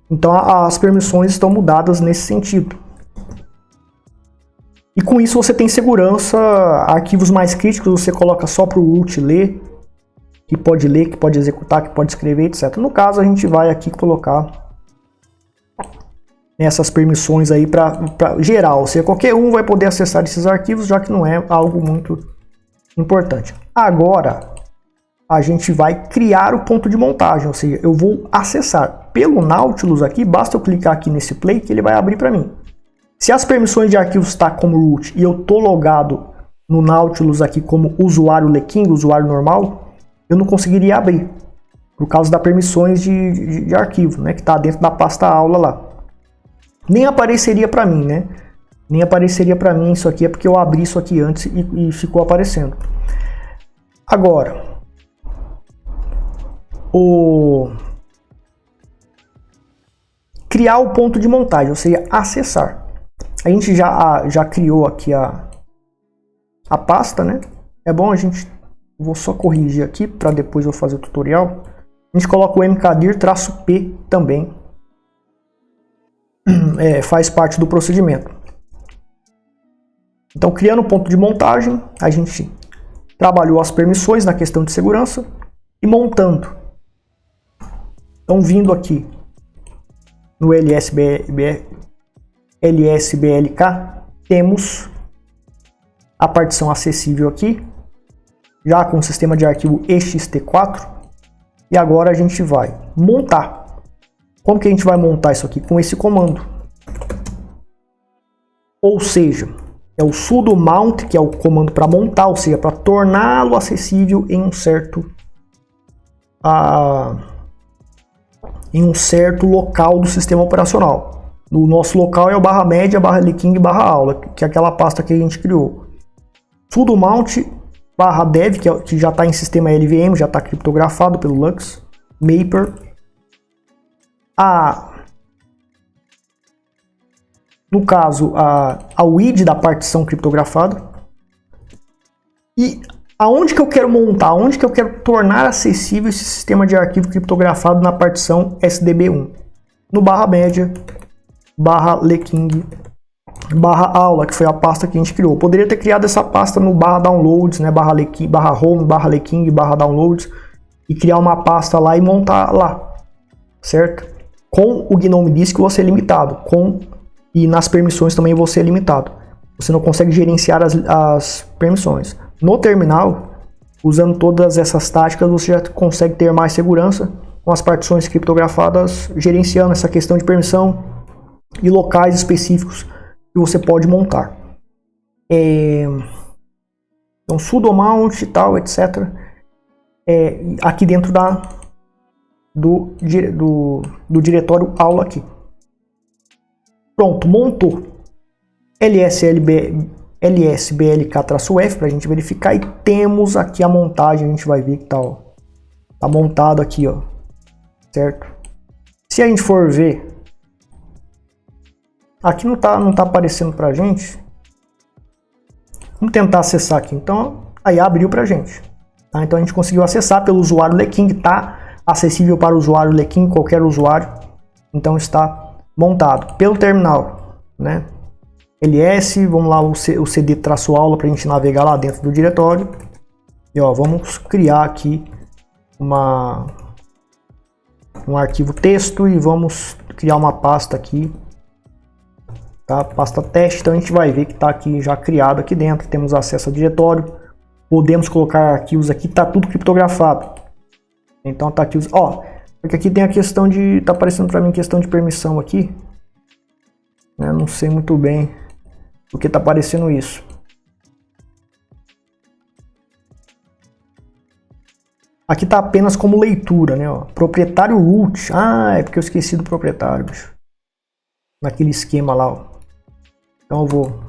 Então as permissões estão mudadas nesse sentido. E com isso você tem segurança. Arquivos mais críticos você coloca só para o root ler, que pode executar, que pode escrever, etc. No caso a gente vai aqui colocar essas permissões aí para geral, ou seja, qualquer um vai poder acessar esses arquivos, já que não é algo muito importante. Agora a gente vai criar o ponto de montagem, ou seja, eu vou acessar pelo Nautilus aqui, basta eu clicar aqui nesse play que ele vai abrir para mim. Se as permissões de arquivos está como root e eu tô logado no Nautilus aqui como usuário leking, usuário normal, eu não conseguiria abrir, por causa das permissões de arquivo, né, que está dentro da pasta aula lá. Nem apareceria para mim, né? Nem apareceria para mim isso aqui, é porque eu abri isso aqui antes e ficou aparecendo. Agora, criar o ponto de montagem, ou seja, acessar. A gente já criou aqui a pasta, né? É bom a gente, vou só corrigir aqui para depois eu fazer o tutorial. A gente coloca o mkdir-p também. Faz parte do procedimento. Então, criando o ponto de montagem, a gente trabalhou as permissões na questão de segurança e montando. Então, vindo aqui no lsblk, temos a partição acessível aqui, já com o sistema de arquivo ext4, e agora a gente vai montar. Como que a gente vai montar isso aqui? Com esse comando. Ou seja, é o sudo mount, que é o comando para montar, ou seja, para torná-lo acessível em um certo local do sistema operacional. O nosso local é o barra média, barra leking, barra aula, que é aquela pasta que a gente criou. Sudo mount barra dev, que já está em sistema LVM, já está criptografado pelo Lux, Maper. No caso, a UID da partição criptografada. E aonde que eu quero montar, aonde que eu quero tornar acessível esse sistema de arquivo criptografado na partição SDB1? No barra média, barra leking, barra aula, que foi a pasta que a gente criou. Eu poderia ter criado essa pasta no barra downloads, né, barra leking, barra home, barra leking, barra downloads, e criar uma pasta lá e montar lá, certo? Com o GNOME Disk você é limitado, com E nas permissões também você é limitado. Você não consegue gerenciar as permissões. No terminal, usando todas essas táticas, você já consegue ter mais segurança com as partições criptografadas, gerenciando essa questão de permissão e locais específicos que você pode montar. Então, sudo mount e tal, etc. Aqui dentro do diretório aula aqui. Pronto, montou. lsblk-f para a gente verificar e temos aqui a montagem. A gente vai ver que tá montado aqui, ó, certo? Se a gente for ver, aqui não tá aparecendo pra gente. Vamos tentar acessar aqui. Então, aí abriu pra gente. Tá? Então a gente conseguiu acessar pelo usuário Leking. Tá acessível para o usuário Leking, qualquer usuário. Então está montado pelo terminal, né? ls, vamos lá, o cd-aula para a gente navegar lá dentro do diretório. E ó, vamos criar aqui um arquivo texto e vamos criar uma pasta aqui. Tá? Pasta teste, então a gente vai ver que está aqui já criado aqui dentro, temos acesso ao diretório, podemos colocar arquivos aqui, tá tudo criptografado. Então tá aqui, ó, porque aqui tem a questão de, tá aparecendo para mim questão de permissão aqui, né? Não sei muito bem porque tá aparecendo isso. Aqui tá apenas como leitura, né? Ó, proprietário root, é porque eu esqueci do proprietário, bicho. Naquele esquema lá, ó. Então eu vou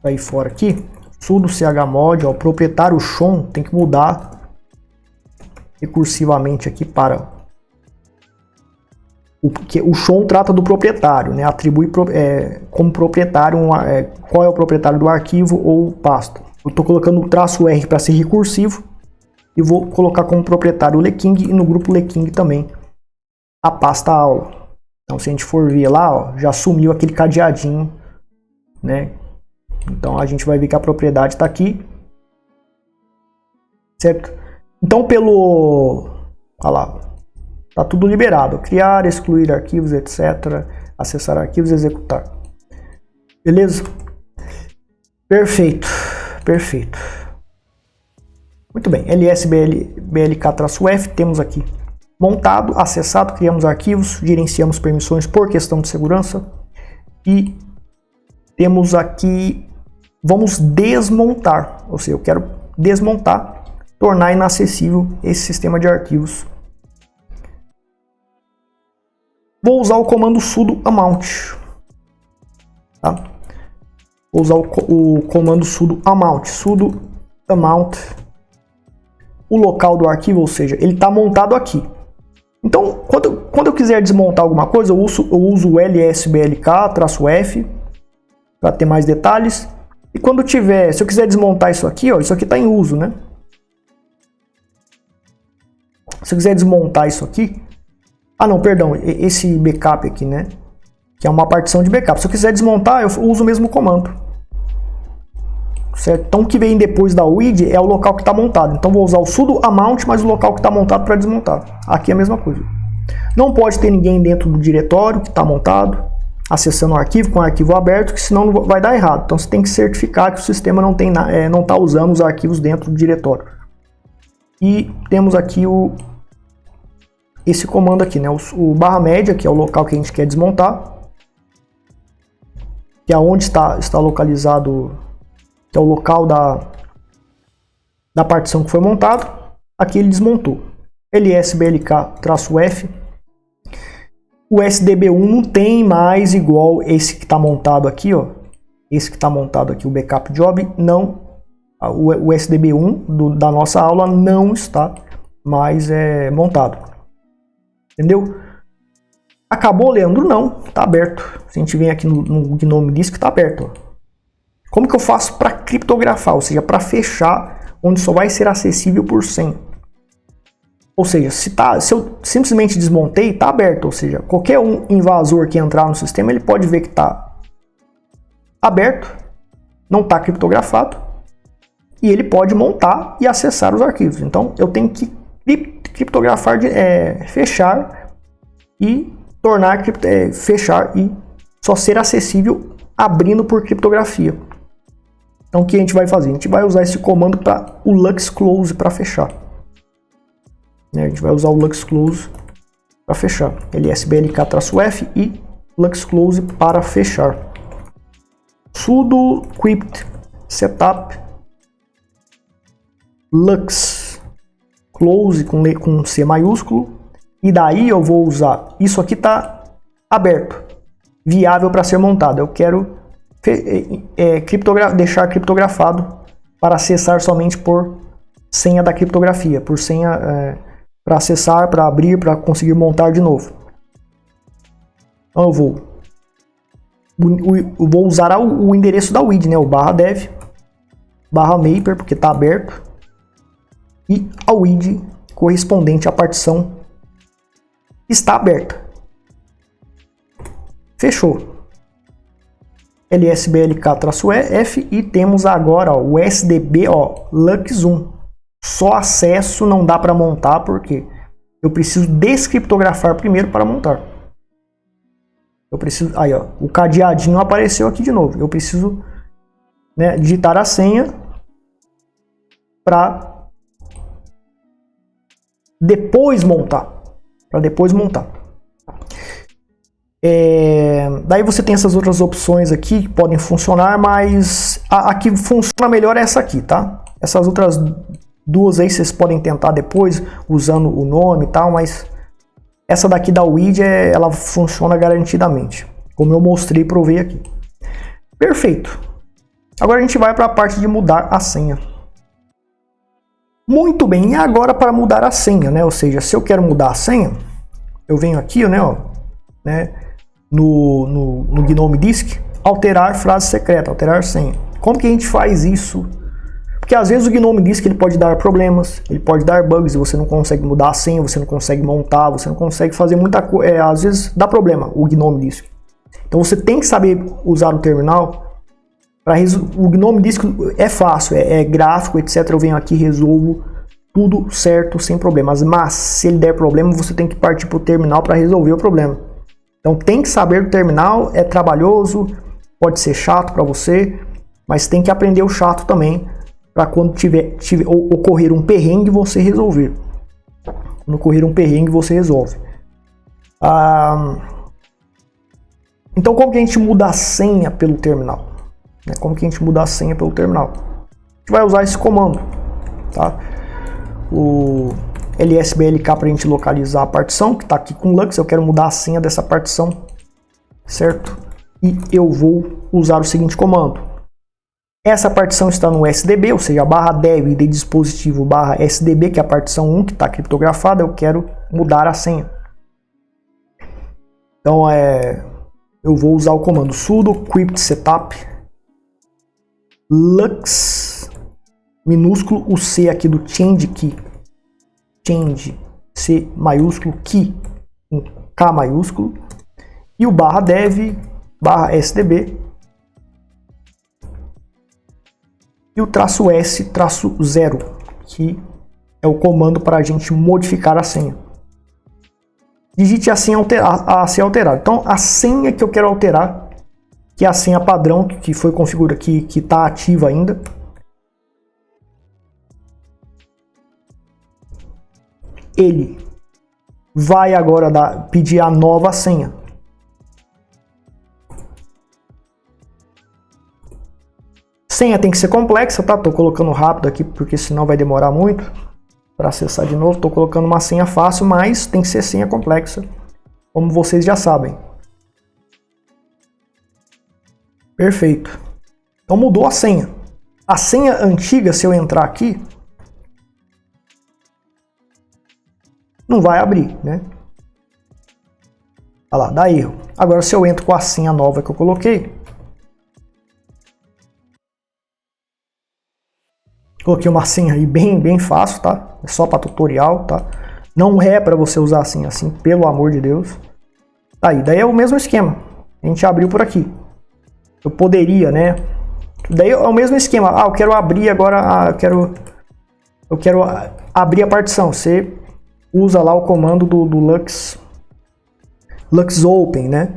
sair fora aqui, sudo chmod, ó, proprietário chon tem que mudar recursivamente aqui para o chon trata do proprietário, né? Atribui como proprietário qual é o proprietário do arquivo ou pasta. Eu estou colocando o traço R para ser recursivo e vou colocar como proprietário o Leking e no grupo Leking também a pasta aula. Então se a gente for ver lá, ó, já sumiu aquele cadeadinho, né? Então a gente vai ver que a propriedade está aqui, certo? Então olha lá, tá tudo liberado, criar, excluir arquivos, etc, acessar arquivos, executar, beleza? Perfeito, perfeito. Muito bem, lsblk-f temos aqui montado, acessado, criamos arquivos, gerenciamos permissões por questão de segurança e temos aqui, vamos desmontar, ou seja, eu quero desmontar, tornar inacessível esse sistema de arquivos. Vou usar o comando sudo amount, tá? Vou usar o comando sudo amount, o local do arquivo, ou seja, ele está montado aqui. Então, quando eu quiser desmontar alguma coisa, eu uso o lsblk-f para ter mais detalhes. E quando tiver, se eu quiser desmontar isso aqui, ó, isso aqui está em uso, né? Se eu quiser desmontar isso aqui, não, perdão, esse backup aqui, né? Que é uma partição de backup. Se eu quiser desmontar, eu uso o mesmo comando. Certo? Então o que vem depois da UID é o local que está montado. Então vou usar o sudo amount mais o local que está montado para desmontar. Aqui é a mesma coisa. Não pode ter ninguém dentro do diretório que está montado, acessando o arquivo com o arquivo aberto, que senão vai dar errado. Então você tem que certificar que o sistema não está usando os arquivos dentro do diretório. E temos aqui esse comando aqui, né? O barra média, que é o local que a gente quer desmontar, que é onde está localizado, que é o local da partição que foi montado. Aqui ele desmontou. lsblk-f. O SDB1 não tem mais igual esse que está montado aqui, ó. Esse que está montado aqui, o backup job, não. O SDB1 da nossa aula não está mais montado. Entendeu? Acabou, Leandro? Não, está aberto. Se a gente vem aqui no Gnome Disk, está aberto. Ó. Como que eu faço para criptografar? Ou seja, para fechar, onde só vai ser acessível por 100. Ou seja, se eu simplesmente desmontei, está aberto. Ou seja, qualquer invasor que entrar no sistema, ele pode ver que está aberto, não está criptografado, e ele pode montar e acessar os arquivos. Então, eu tenho que criptografar, fechar e tornar fechar e só ser acessível abrindo por criptografia. Então o que a gente vai fazer? A gente vai usar esse comando para o Lux Close para fechar. A gente vai usar o Lux Close para fechar. LSBLK-F e Lux Close para fechar. Sudo crypt setup Lux Close com C maiúsculo. E daí eu vou usar, isso aqui está aberto, viável para ser montado. Eu quero deixar criptografado para acessar somente por senha da criptografia, por senha para acessar, para abrir, para conseguir montar de novo. Então eu vou usar o endereço da WID, né, o /dev /maper, porque está aberto, e a WID correspondente à partição está aberta. Fechou. LSBLK-F e temos agora o SDB Lux1. Só acesso não dá para montar porque eu preciso descriptografar primeiro para montar. Eu preciso, aí ó, o cadeadinho apareceu aqui de novo. Eu preciso, né, digitar a senha para depois montar. Daí você tem essas outras opções aqui que podem funcionar, mas a que funciona melhor é essa aqui, tá? Essas outras duas aí vocês podem tentar depois usando o nome e tal, mas essa daqui da WID ela funciona garantidamente, como eu mostrei e provei aqui. Perfeito. Agora a gente vai para a parte de mudar a senha. Muito bem, e agora para mudar a senha, né? Ou seja, se eu quero mudar a senha, eu venho aqui, né, no Gnome Disk, alterar frase secreta, alterar senha. Como que a gente faz isso? Porque às vezes o Gnome Disk ele pode dar problemas, ele pode dar bugs, você não consegue mudar a senha, você não consegue montar, você não consegue fazer muita coisa, às vezes dá problema o Gnome Disk. Então você tem que saber usar o terminal. O Gnome Disk é fácil, é gráfico, etc. Eu venho aqui e resolvo tudo certo, sem problemas. Mas se ele der problema, você tem que partir para o terminal para resolver o problema. Então tem que saber do terminal, é trabalhoso, pode ser chato para você, mas tem que aprender o chato também, para quando ocorrer um perrengue você resolver. Quando ocorrer um perrengue você resolve. Então como que a gente muda a senha pelo terminal? Como que a gente muda a senha pelo terminal? A gente vai usar esse comando, tá? O LSBLK para a gente localizar a partição, que está aqui com Lux. Eu quero mudar a senha dessa partição, certo? E eu vou usar o seguinte comando. Essa partição está no SDB, ou seja, /dev de dispositivo /SDB, que é a partição 1 que está criptografada. Eu quero mudar a senha. Então eu vou usar o comando sudo crypt setup Lux minúsculo, o C aqui do change key, change C maiúsculo, key com K maiúsculo, e o /dev /SDB e o -S-0, que é o comando para a gente modificar a senha. Digite a senha a ser alterada. Então a senha que eu quero alterar, que é a senha padrão que foi configurada, que está ativa ainda. Ele vai agora pedir a nova senha. Senha tem que ser complexa, tá? Tô colocando rápido aqui porque senão vai demorar muito para acessar de novo. Tô colocando uma senha fácil, mas tem que ser senha complexa, como vocês já sabem. Perfeito. Então mudou a senha. A senha antiga, se eu entrar aqui, não vai abrir, né? Olha lá, dá erro. Agora se eu entro com a senha nova que eu coloquei, coloquei uma senha aí bem fácil, tá? É só para tutorial, tá? Não é para você usar assim, pelo amor de Deus. Tá aí, daí é o mesmo esquema. A gente abriu por aqui. Eu poderia, né? Daí é o mesmo esquema. Eu quero abrir agora, eu quero abrir a partição. Você usa lá o comando do Lux Open, né?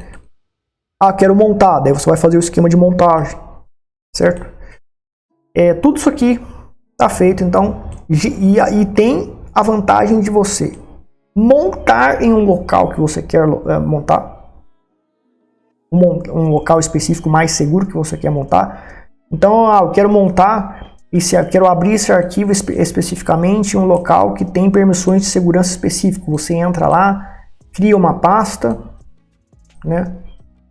Ah, quero montar, daí você vai fazer o esquema de montagem, certo? Tudo isso aqui tá feito, então, e tem a vantagem de você montar em um local que você quer montar, um local específico mais seguro que você quer montar. Então, eu quero montar, quero abrir esse arquivo especificamente em um local que tem permissões de segurança específico. Você entra lá, cria uma pasta, né?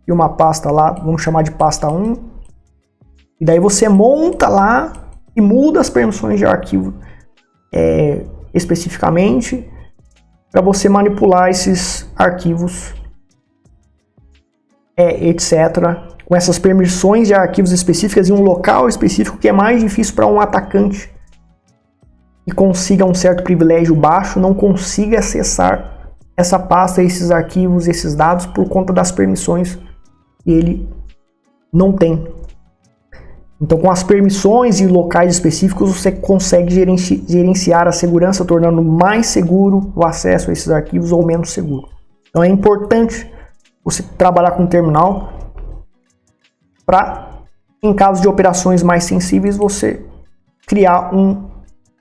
E uma pasta lá, vamos chamar de pasta 1. E daí você monta lá e muda as permissões de arquivo especificamente para você manipular esses arquivos, etc. Com essas permissões de arquivos específicas em um local específico que é mais difícil para um atacante que consiga um certo privilégio baixo, não consiga acessar essa pasta, esses arquivos, esses dados por conta das permissões que ele não tem. Então, com as permissões e locais específicos, você consegue gerenciar a segurança, tornando mais seguro o acesso a esses arquivos ou menos seguro. Então, é importante você trabalhar com um terminal para, em caso de operações mais sensíveis, você criar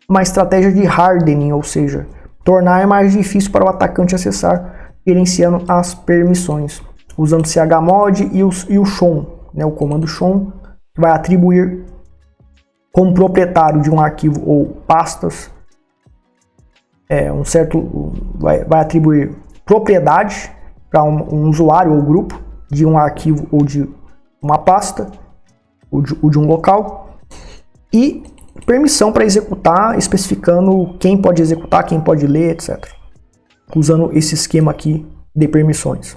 uma estratégia de hardening, ou seja, tornar mais difícil para o atacante acessar, gerenciando as permissões, usando chmod e o chown, né, o comando chown, que vai atribuir como proprietário de um arquivo ou pastas, vai atribuir propriedade para um usuário ou grupo de um arquivo ou de uma pasta ou de um local, e permissão para executar, especificando quem pode executar, quem pode ler, etc. Usando esse esquema aqui de permissões.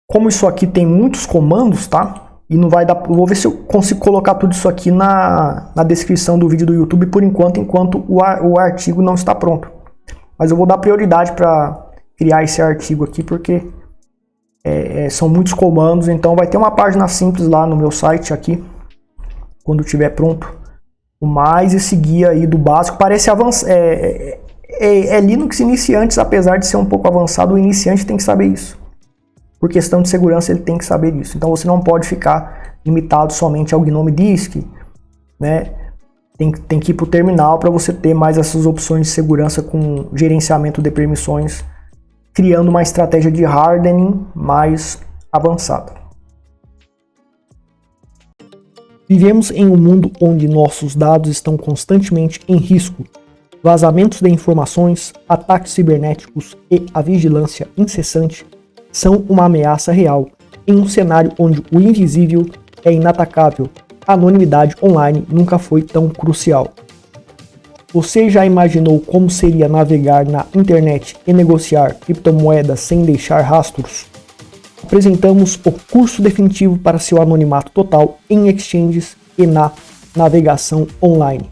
Como isso aqui tem muitos comandos, tá? E não vai dar. Vou ver se eu consigo colocar tudo isso aqui na descrição do vídeo do YouTube por enquanto o artigo não está pronto. Mas eu vou dar prioridade para criar esse artigo aqui, porque são muitos comandos. Então vai ter uma página simples lá no meu site aqui, quando estiver pronto. Mais esse guia aí do básico parece avançado. É Linux iniciantes, apesar de ser um pouco avançado, o iniciante tem que saber isso. Por questão de segurança, ele tem que saber disso. Então você não pode ficar limitado somente ao GNOME Disk, né? Tem que ir para o terminal para você ter mais essas opções de segurança com gerenciamento de permissões, criando uma estratégia de hardening mais avançada. Vivemos em um mundo onde nossos dados estão constantemente em risco. Vazamentos de informações, ataques cibernéticos e a vigilância incessante são uma ameaça real, em um cenário onde o invisível é inatacável. A anonimidade online nunca foi tão crucial. Você já imaginou como seria navegar na internet e negociar criptomoedas sem deixar rastros? Apresentamos o curso definitivo para seu anonimato total em exchanges e na navegação online.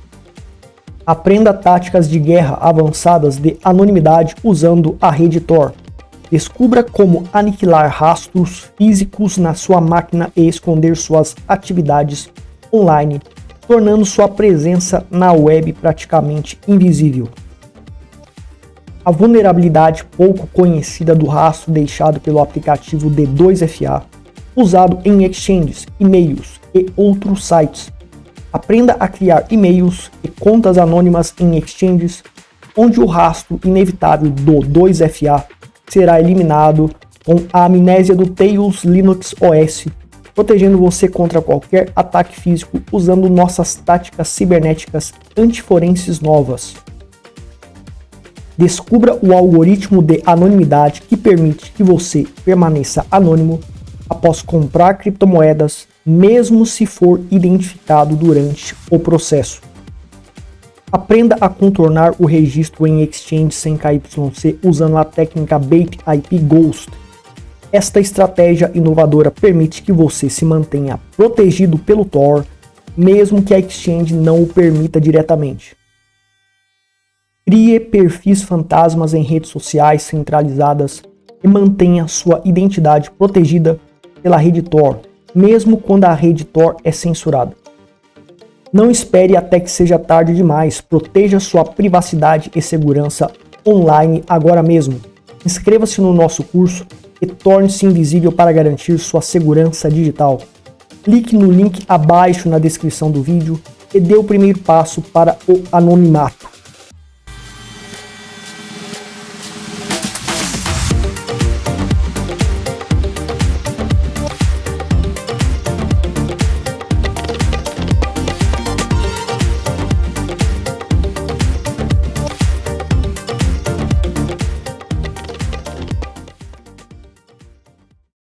Aprenda táticas de guerra avançadas de anonimidade usando a rede Tor. Descubra como aniquilar rastros físicos na sua máquina e esconder suas atividades online, tornando sua presença na web praticamente invisível. A vulnerabilidade pouco conhecida do rastro deixado pelo aplicativo D2FA, usado em exchanges, e-mails e outros sites. Aprenda a criar e-mails e contas anônimas em exchanges, onde o rastro inevitável do 2FA será eliminado com a amnésia do Tails Linux OS, protegendo você contra qualquer ataque físico usando nossas táticas cibernéticas antiforenses novas. Descubra o algoritmo de anonimidade que permite que você permaneça anônimo após comprar criptomoedas, mesmo se for identificado durante o processo. Aprenda a contornar o registro em exchange sem KYC usando a técnica Bait IP Ghost. Esta estratégia inovadora permite que você se mantenha protegido pelo Tor, mesmo que a exchange não o permita diretamente. Crie perfis fantasmas em redes sociais centralizadas e mantenha sua identidade protegida pela rede Tor, mesmo quando a rede Tor é censurada. Não espere até que seja tarde demais. Proteja sua privacidade e segurança online agora mesmo. Inscreva-se no nosso curso e e torne-se invisível para garantir sua segurança digital. Clique no link abaixo na descrição do vídeo e dê o primeiro passo para o anonimato.